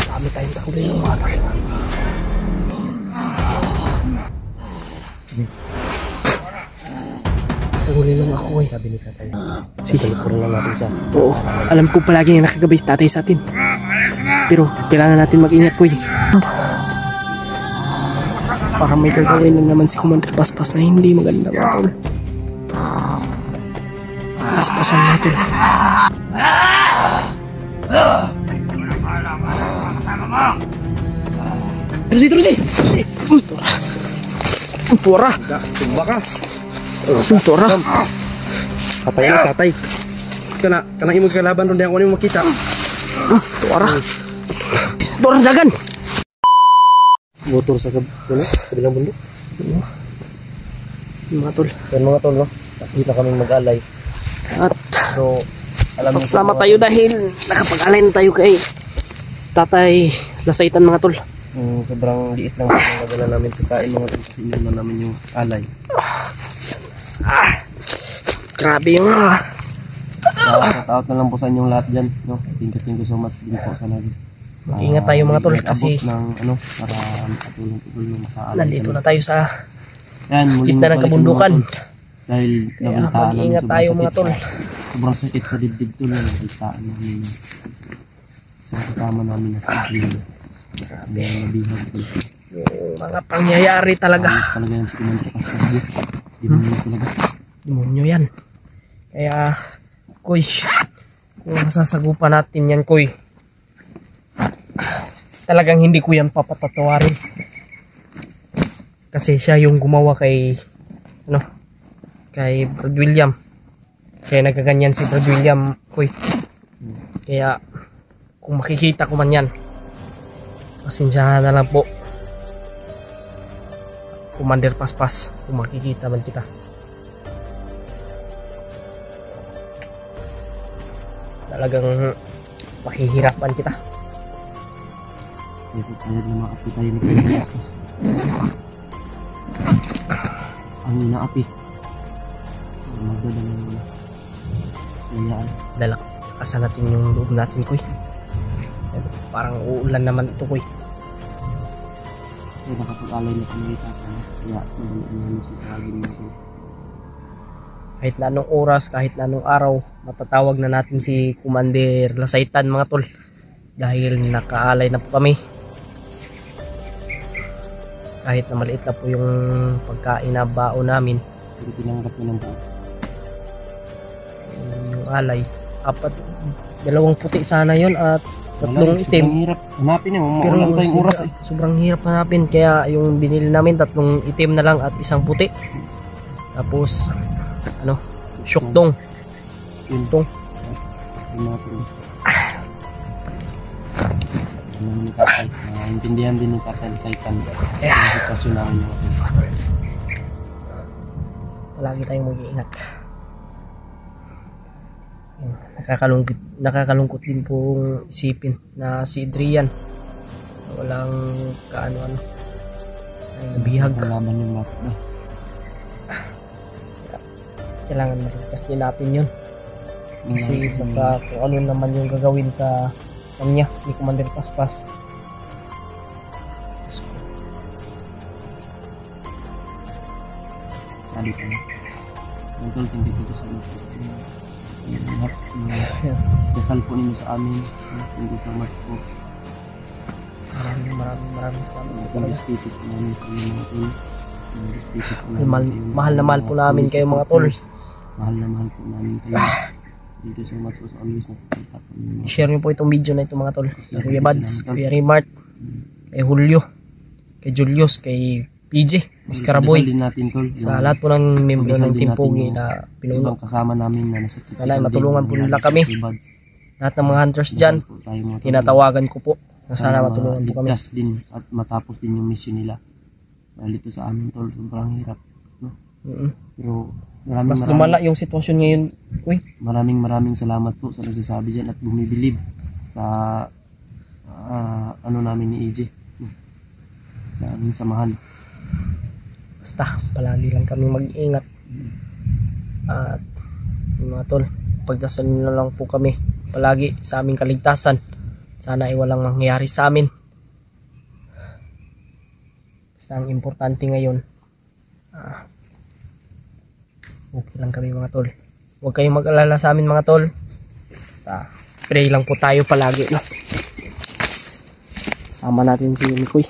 Dami tayong takuli ng mga tol. Huli lang ako eh. Sabi ni tatay. Sige, puro lang natin siya. Oo, alam ko palagi na nakagabay si tatay sa atin. Pero kailangan natin mag-ingat ko eh. Para may gagawin na naman si Commander Paspas na hindi maganda mga tol. Paspasan natin. Rudy! Pura! Tumba ka! Tora. Patay na tatay. Kanang imong kalaban ron ako nimo makita. Tora. Tora dagan. Motor sa kabilang bundok. Mga tol. Yan mga tol, no? Nakita kami mag-alay. At so, alam niyo salamat tayo dahil nakapag-alay na tayo kay Tatay Lasaitan mga tol. Sobrang liit lang ang nagala namin pagkain mga tol kasi inyo na namin yung alay. Grabe yung Shout na lang po sa inyong lahat dyan, no? Thank you so much din po sa lagi. Mag-ingat tayo mga tol kasi ng, para makatulong sa alay. nandito na tayo sa yan, gitna ng kabundukan. Dahil kaya mag-ingat tayo mga tol. Sobrang sakit sa dibdib tol. Nagalitaan namin. Sa kasama namin na sa dibdib. Grabe ang nabihag tol. Yung mga pangyayari talaga. Talaga yan si Commander Paspas. Demonyo talaga. Demonyo yan. Kaya, Koy, kung masasagupan natin yan, Koy, talagang hindi ko yan papatatawarin. Kasi siya yung gumawa kay, kay Brad William. Kaya nagaganyan si Brad William, Koy. Kaya, kung makikita ko man yan, pasensyahan na lang po. Commander Paspas, kung makikita man kita. Talagang mahihirapan kita. Dito tayo na maapi tayo ni Commander Paspas. Ang inaapi. So, magdadala mo na. Kayaan. Dalakasan natin yung loob natin, Koy. Parang uulan naman ito, Koy. Kaya nakapag-alay na kami tatay. Kaya magaling namin si tawagin mo ko. Kahit na anong oras, kahit na anong araw, matatawag na natin si Commander Lasaitan mga tol. Dahil nakaalay na po kami. Kahit na maliit na po yung pagkain na baon namin. Pero tinanggap mo ng buo. Yung alay. Dalawang puti sana yon at tatlong itim. Sobrang hirap. Hanapin mo. Pero Maulang tayong oras eh. Sobrang hirap hanapin. Kaya yung binili namin, tatlong itim na lang at isang puti. Tapos, syukdong. Syukdong. Ni Tatay. Intindihan din ni Tatay Lasaitan. Ang sitwasyon namin natin. Palagi tayong mag-iingat. Nakakalungkot din pong isipin na si Adrian walang kaano-ano ay nabihag. Kalaban yung lahat ba? Kailangan maritas din natin yun. Kasi baka kung ano naman yung gagawin sa kanya ni Commander Paspas. Sabi ko na. Tungkol hindi ko sa mga lahat dasal po ninyo sa amin. Thank you so much po. Maraming salamat. Investigated po namin sa inyo mga tol. Mahal na mahal po namin kayo mga tol. Mahal na mahal po namin kayo. Thank you so much po sa always na support po ninyo. Share niyo po itong video na ito mga tol. Kuya Bads, Kuya Remart, kay Julio, kay Julius, kay PJ, Mascaraboy, sa lahat po ng membro ng Team Pogi na pinuno. Kasama namin na nasa Sana matulungan po nila kami. Lahat ng mga hunters dyan, tinatawagan ko po na sana matulungan po kami. Din at matapos din yung mission nila. Dahil ito sa amin tol, sobrang hirap. No? Pero mas lumala yung sitwasyon ngayon. Maraming salamat po sa nagsasabi dyan at bumibilib sa namin ni AJ. Sa aming samahan. Basta palagi lang kami mag-iingat. At mga tol, pagdasal na lang po kami palagi sa aming kaligtasan sana ay walang mangyari sa amin. Basta ang importante ngayon, okay lang kami mga tol. Huwag kayong mag-alala sa amin mga tol. Basta pray lang po tayo palagi, no? Sama natin si Mikoy.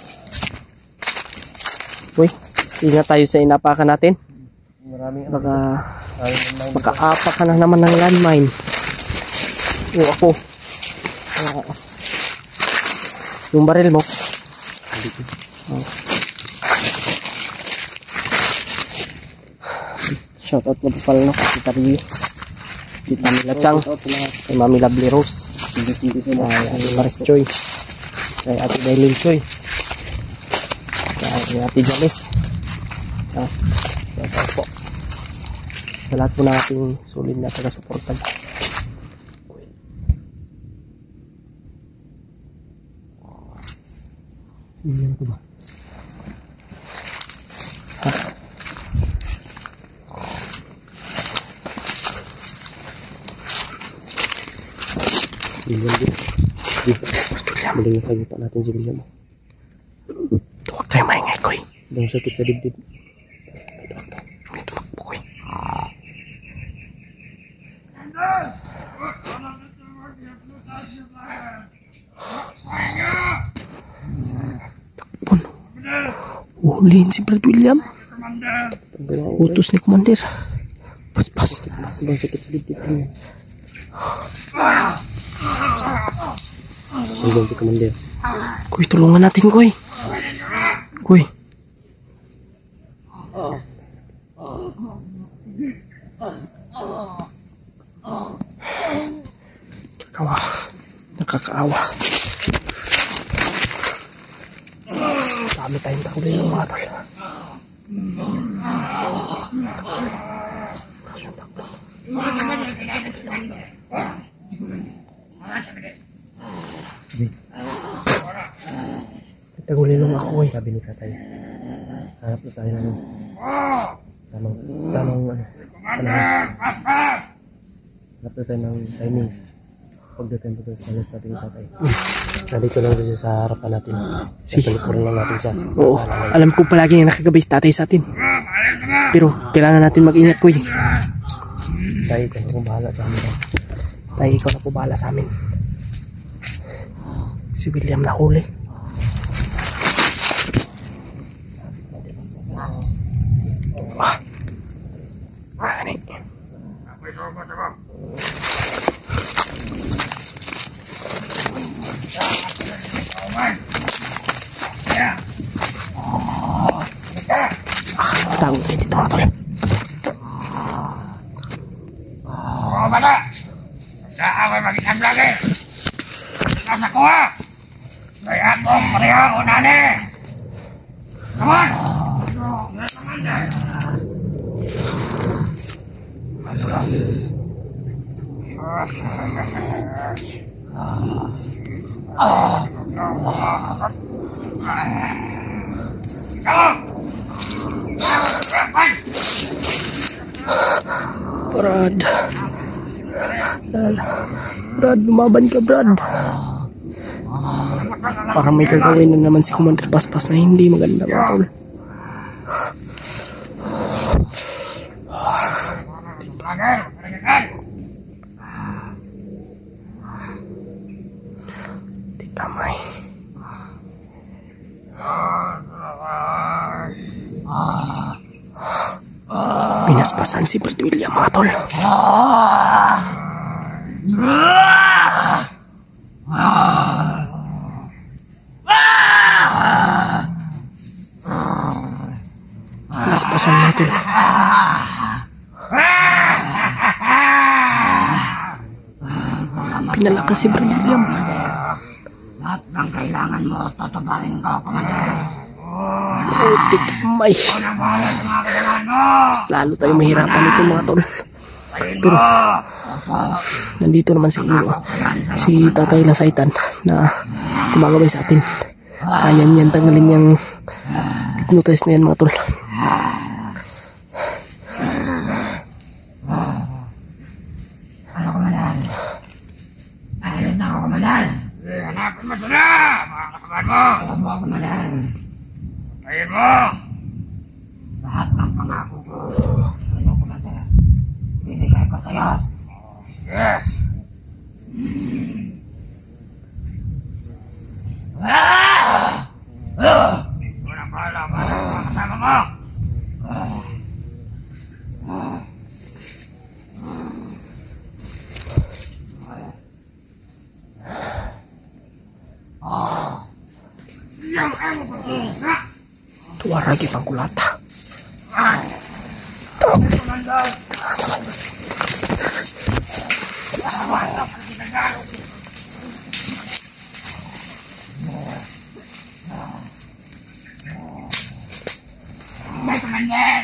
Uy, ingat tayo sa inapakan natin. Baka apak ka na naman ng landmine. O ako. Yung baril mo. Shoutout na po pala, no? Kita Rio, Kita Mila Chang, kay Mami Lovely Rose, kay Ate Maris Choy, kay Ate Dailin Choy, kay Ate Janice. Shoutout po sa lahat po ng ating sulit na taga-suportag. Yan ko ba? William din. Maling na sagot natin si William. Huwag tayo maingay, Koy. Dahil sakit sa dibdib. May tumakbo, Koy. Takpon. Uhulihin si Brad William. Utos ni Commander. Pas-pas. Sabang sakit sa dibdib niya. Hanggang si Commander. Kuy, tulungan natin, Kuy. Kuy. Nakakaawa. Nakakaawa. Dami tayong takulay ng mga tol. Tagulilong ako eh. Sabi ni Tatay, hanap na tayo ng tamang hanap na tayo ng timing pagdating po sa halos, sabi ni Tatay. Nandito lang siya sa harapan natin. Sa likuran lang natin siya. Oo, alam ko palagi na nakagabay si Tatay sa atin, pero kailangan natin mag-ingat ko eh. Tay, ikaw na po bahala sa amin. Tay, ikaw na po bahala sa amin. Si William na huli. Ani. Tahu dito mga tol. Bala! Kaaway mag-isang lagi! Nasa ko ha! Kaya akong pareha ko nani! Come on! Brad, lumaban ka, Brad. Parang may gagawin na naman si Commander Paspas na hindi maganda mga tol. Di kamay. Pinaspasan si Brad William mga tol. Pinaspasan natin. Pinalakas si Brad William. Lahat ng kailangan mo, tatabarin ko, Commander. Putik may. Mas lalo tayo mahirapan ito mga tol. Pero nandito naman si Tatay Lasaitan na gumagabay sa atin. Kaya niyan tanggalin niyang hypnotize na yan mga tol. Ano, Commander? Ayun na ako, Commander. mga kasabayan mo! Alam mo, Komander. Ayun mo! Lahat ng pangako ko. Ano, Komander? Bibigay ko sa'yo. Yes! Walang bahala ba sa mga kasama mo? Tuwara lagi pang kulata. May Komander!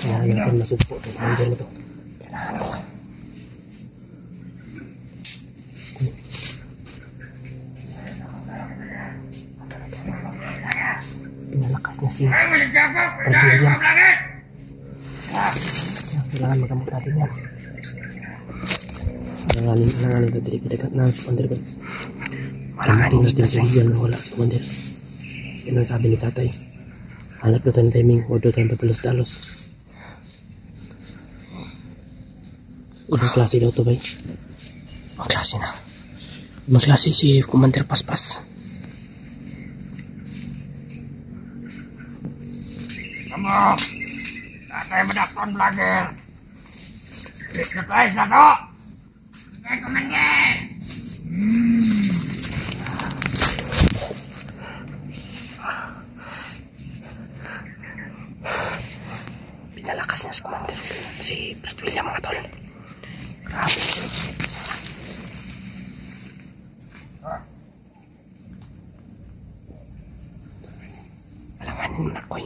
Kailangan natin masugpo ito. Commander na to. Pinalakas niya si William. Kailangan magamot natin yan. Alanganin na dekat na si Commander ko. Alanganin natin si William na wala si Commander. Yan ang sabi ni tatay. Hanap na tayong timing, order tayong patulos-dalos. Ibang klase daw to, bay? Ibang klase na. Ibang klase si Commander Paspas. Kamu! Tatay madakton vlogger! Dito tayo sa to! Sige, Komander! Pinalakas niya si Commander. Si Brad William mga tol. Grabe. Alanganin mo na, Koy.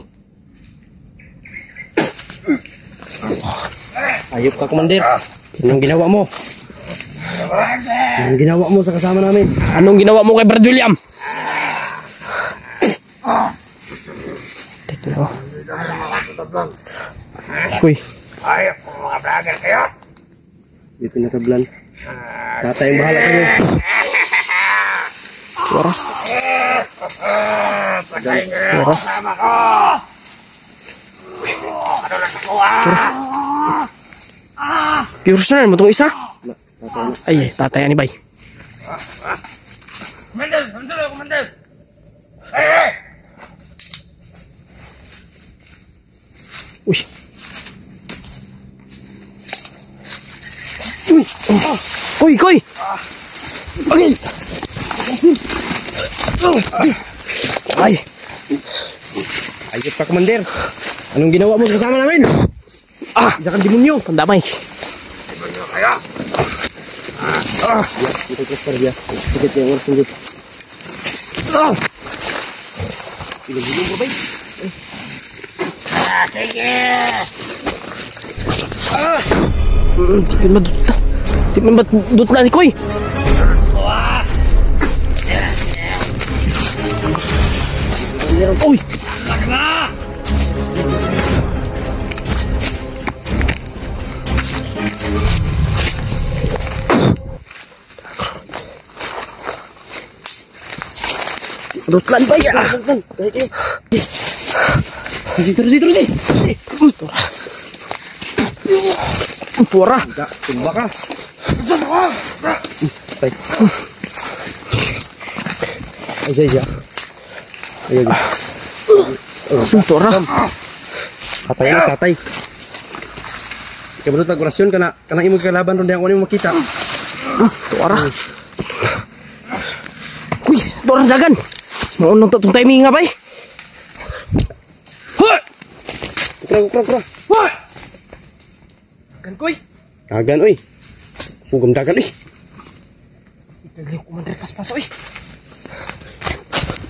Ayop ka, Commander. Anong ginawa mo? Anong ginawa mo sa kasama namin? Anong ginawa mo kay Brad William? Tignan mo. Uy. Ayop po mga vlogger kayo! Di pinatablan. Tatay ang bahala sa'yo. Tuwara. Patayin niyo yung kasama ko! Ano lang nakuha? Pure na mo itong isa? Ay, tatay ni bay. Komander! Komander! Komander! Hey! Uy. Uy. Koy, koy. Okay. Ay. Ayop ka, Commander. Anong ginawa mo sa kasama namin? Isa kang demonyo. Pandamay. Demonyo kayo! Ito ko para dia. Sikit yang oras tunggu. Ilang ko, bay? Sige! Di man madut na ni Koy. Uy. Rutlan ba ya? Terus. Tuara. Enggak, tumba ka. Tay. Aja. Ayo. Tuara. Katay na tatay. Kabalo tag orasyon kana imong kalaban ron yang mo makita. Tuara. Uy, tuara dagan. Maunong tatong timing nga bay. Hoy! Kro. Hoy! Kan Koy. Kagan oy. Sugam dagan oy. Ito Commander Paspas oy.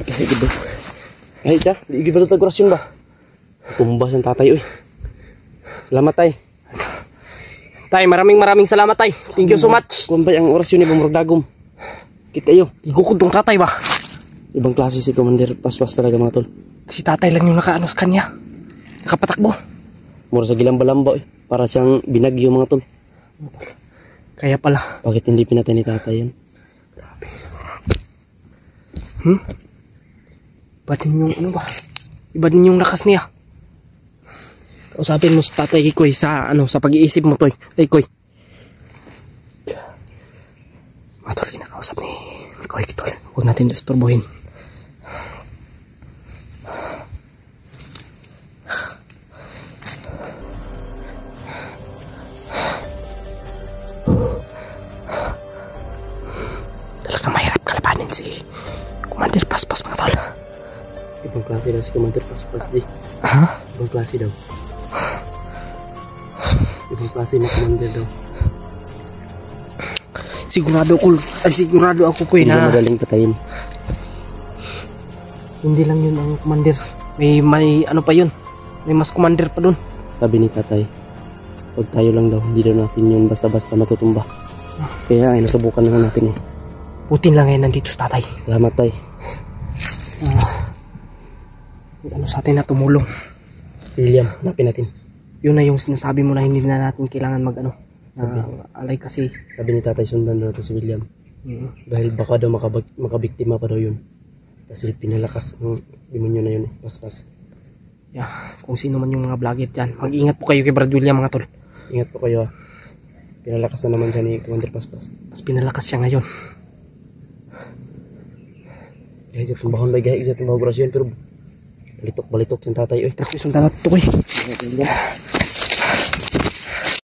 Kasi gitu. Ay sa, di gibalo tag orasyon ba? Tumbas ang tatay oy. Salamat tay. Tay, maraming salamat tay. Thank you so much. Kung ba ang oras yun, ibang dagom. Kita iyo. Igukod tong tatay ba? Ibang klase si Commander Paspas talaga mga tol. Si tatay lang yung nakaanos kanya. Nakapatakbo. Mura sa gilamba-lamba eh. Para siyang binagyo mga tol. Kaya pala. Bakit hindi pinatay ni tatay yun? Iba din yung ano ba? Iba din yung lakas niya. Kausapin mo sa tatay Koy sa ano sa pag-iisip mo toy. Ay Koy. Matol kinakausap ni Koy tol. Huwag natin istorbohin. Talaga mahirap kalabanin si Commander Paspas mga tol. Ibang klase daw si Commander Paspas di. Ha? Ibang klase daw. Ibang klase na Commander daw. Sigurado ako Koy Hindi na madaling patayin. hindi lang yun ang commander. May ano pa yun. May mas commander pa dun. Sabi ni tatay, pag tayo lang daw, hindi daw natin yun basta-basta matutumba. Kaya ay nasubukan na natin eh. Putin lang ngayon nandito sa tatay. Salamat tay. May ano sa atin na tumulong. William, hanapin natin. Yun na yung sinasabi mo na hindi na natin kailangan mag ano. Alay kasi. Sabi ni tatay, sundan na natin si William. Dahil baka daw makabiktima pa daw yun. Kasi pinalakas ng demonyo na yun eh. Paspas. Yeah, kung sino man yung mga vlogger dyan. Mag-ingat po kayo kay Brad William mga tol. Ingat po kayo ah. Pinalakas na naman siya ni Commander Paspas. Mas pinalakas siya ngayon. Guys, itong bahon ba guys? Itong bahon grasyon pero balitok yung tatay. Pero sundan natin ito Koy.